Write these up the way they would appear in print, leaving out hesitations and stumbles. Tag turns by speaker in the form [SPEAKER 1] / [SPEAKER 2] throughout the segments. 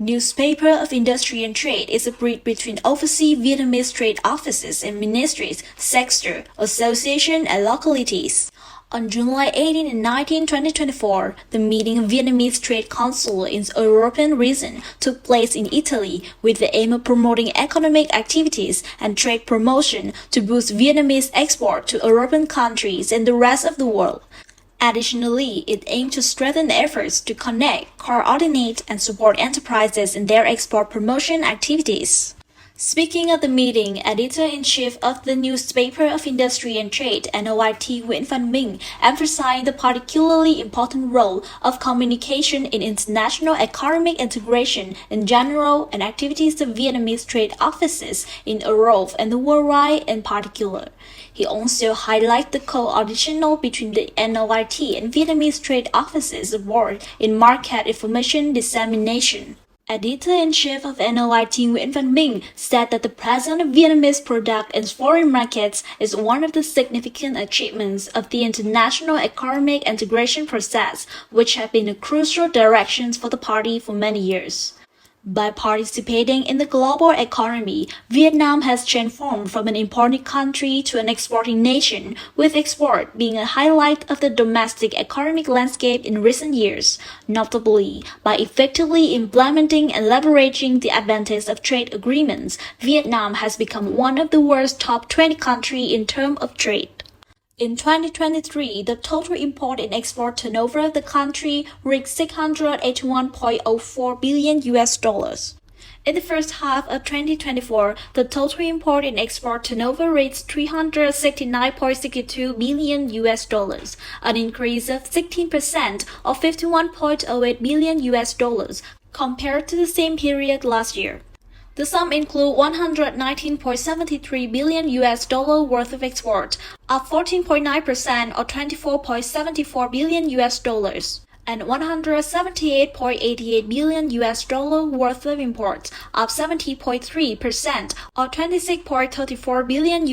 [SPEAKER 1] Newspaper of Industry and Trade is a bridge between overseas Vietnamese trade offices and ministries, sector, association, and localities. On July 18 and 19, 2024, the meeting of Vietnamese Trade Council in the European region took place in Italy with the aim of promoting economic activities and trade promotion to boost Vietnamese export to European countries and the rest of the world. Additionally, it aimed to strengthen efforts to connect, coordinate, and support enterprises in their export promotion activities. Speaking at the meeting, Editor-in-Chief of the Newspaper of Industry and Trade, NoIT, Nguyen Van Minh, emphasized the particularly important role of communication in international economic integration in general and activities of Vietnamese trade offices in Europe and the worldwide in particular. He also highlighted the coordination between the NoIT and Vietnamese trade offices abroad in market information dissemination. Editor-in-Chief of NoIT Nguyen Van Minh said that the presence of Vietnamese product in foreign markets is one of the significant achievements of the international economic integration process, which have been a crucial direction for the party for many years. By participating in the global economy, Vietnam has transformed from an importing country to an exporting nation, with export being a highlight of the domestic economic landscape in recent years. Notably, by effectively implementing and leveraging the advantage of trade agreements, Vietnam has become one of the world's top 20 countries in terms of trade. In 2023, the total import and export turnover of the country reached $681.04 billion. In the first half of 2024, the total import and export turnover reached $369.62 billion, an increase of 16% or $51.08 billion compared to the same period last year. The sum includes $119.73 billion worth of export, up 14.9% or $24.74 billion, and $178.88 billion worth of imports, up 70.3% or $26.34 billion.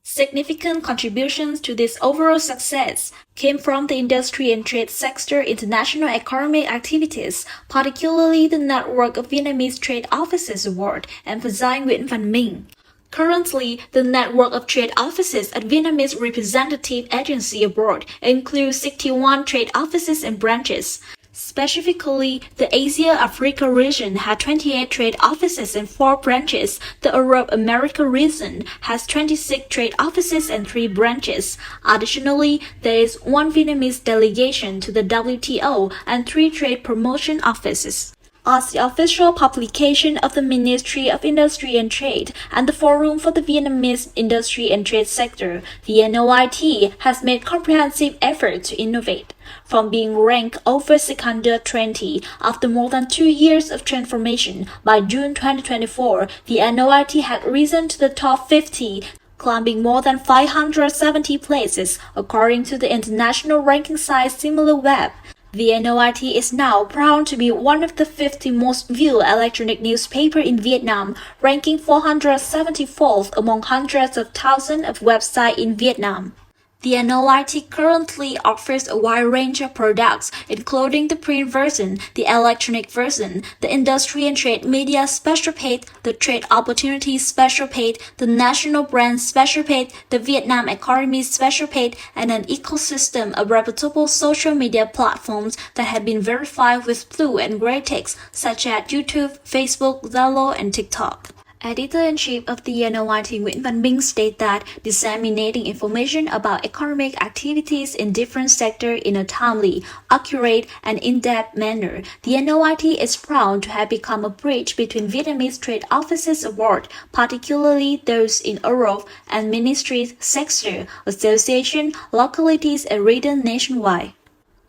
[SPEAKER 1] Significant contributions to this overall success came from the industry and trade sector international economic activities, particularly the network of Vietnamese Trade Offices Award, emphasized Nguyen Van Minh. Currently, the network of trade offices at Vietnamese Representative Agency abroad includes 61 trade offices and branches. Specifically, the Asia-Africa region had 28 trade offices and 4 branches. The Europe-America region has 26 trade offices and 3 branches. Additionally, there is 1 Vietnamese delegation to the WTO and 3 trade promotion offices. As the official publication of the Ministry of Industry and Trade and the Forum for the Vietnamese Industry and Trade Sector, the NoIT has made comprehensive efforts to innovate. From being ranked over 620 after more than 2 years of transformation, by June 2024, the NoIT had risen to the top 50, climbing more than 570 places according to the international ranking site SimilarWeb. The NoIT is now proud to be one of the 50 most viewed electronic newspapers in Vietnam, ranking 474th among hundreds of thousands of websites in Vietnam. The NoIT currently offers a wide range of products, including the print version, the electronic version, the industry and trade media special page, the trade opportunities special page, the national brand special page, the Vietnam economy special page, and an ecosystem of reputable social media platforms that have been verified with blue and gray ticks, such as YouTube, Facebook, Zalo, and TikTok. Editor-in-Chief of the NoIT Nguyen Van Minh stated that disseminating information about economic activities in different sectors in a timely, accurate, and in-depth manner, the NoIT is proud to have become a bridge between Vietnamese trade offices abroad, particularly those in Europe, and ministries, sector, association, localities, and regions nationwide.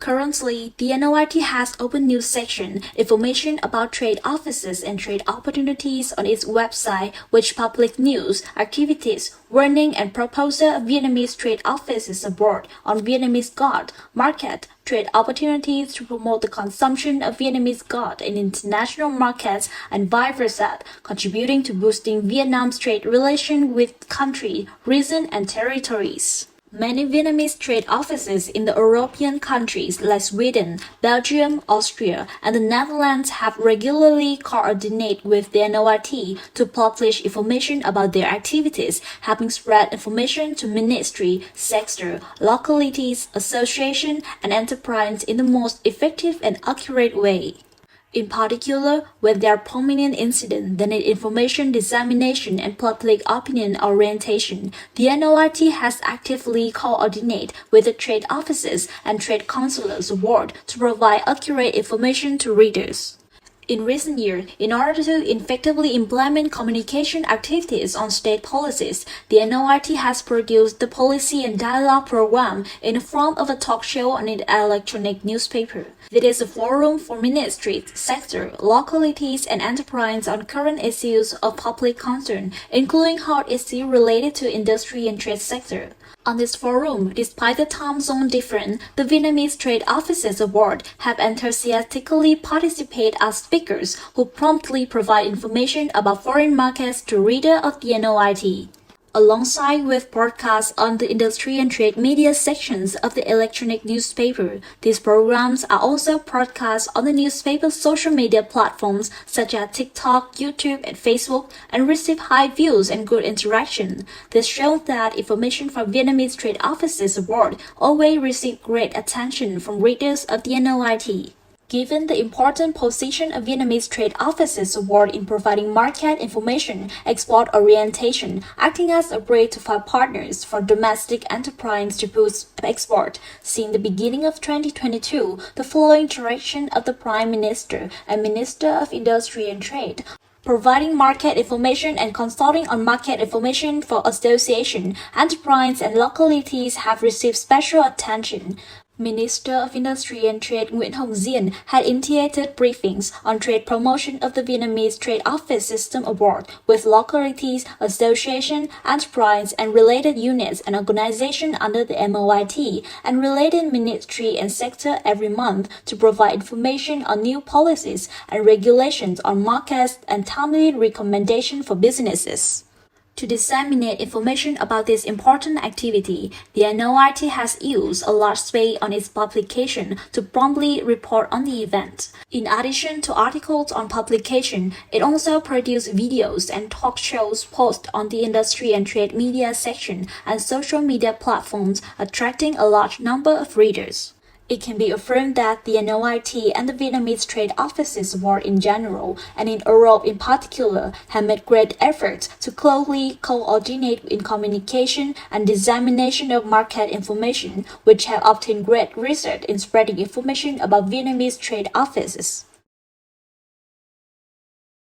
[SPEAKER 1] Currently, the NoIT has open news section, information about trade offices and trade opportunities on its website, which public news, activities, warning and proposal of Vietnamese trade offices abroad on Vietnamese goods, market, trade opportunities to promote the consumption of Vietnamese goods in international markets and vice versa, contributing to boosting Vietnam's trade relations with countries, regions, and territories. Many Vietnamese trade offices in the European countries like Sweden, Belgium, Austria, and the Netherlands have regularly coordinated with the NoIT to publish information about their activities, helping spread information to ministry, sector, localities, association, and enterprise in the most effective and accurate way. In particular, when there are prominent incidents that need information dissemination and public opinion orientation, the NoIT has actively coordinated with the trade offices and trade consulars abroad to provide accurate information to readers. In recent years, in order to effectively implement communication activities on state policies, the NoIT has produced the Policy and Dialogue Program in the form of a talk show on an electronic newspaper. It is a forum for ministries, sector, localities, and enterprise on current issues of public concern, including hot issues related to industry and trade sector. On this forum, despite the time zone difference, the Vietnamese Trade Offices Award have enthusiastically participated as speakers who promptly provide information about foreign markets to readers of the NoIT. Alongside with broadcasts on the industry and trade media sections of the electronic newspaper, these programs are also broadcast on the newspaper's social media platforms such as TikTok, YouTube, and Facebook, and receive high views and good interaction. This shows that information from Vietnamese Trade Offices Award always receive great attention from readers of the NoIT. Given the important position of Vietnamese Trade Offices Award in providing market information, export orientation, acting as a bridge to find partners for domestic enterprise to boost export, since the beginning of 2022, the following direction of the Prime Minister and Minister of Industry and Trade, providing market information and consulting on market information for association, enterprise, and localities have received special attention. Minister of Industry and Trade Nguyen Van Minh had initiated briefings on trade promotion of the Vietnamese Trade Office System Award with localities, association, enterprise, and related units and organizations under the NoIT and related ministry and sector every month to provide information on new policies and regulations on markets and timely recommendation for businesses. To disseminate information about this important activity, the NoIT has used a large space on its publication to promptly report on the event. In addition to articles on publication, it also produced videos and talk shows posted on the industry and trade media section and social media platforms, attracting a large number of readers. It can be affirmed that the NoIT and the Vietnamese Trade Offices Award in general, and in Europe in particular, have made great efforts to closely coordinate in communication and dissemination of market information, which have obtained great results in spreading information about Vietnamese trade offices.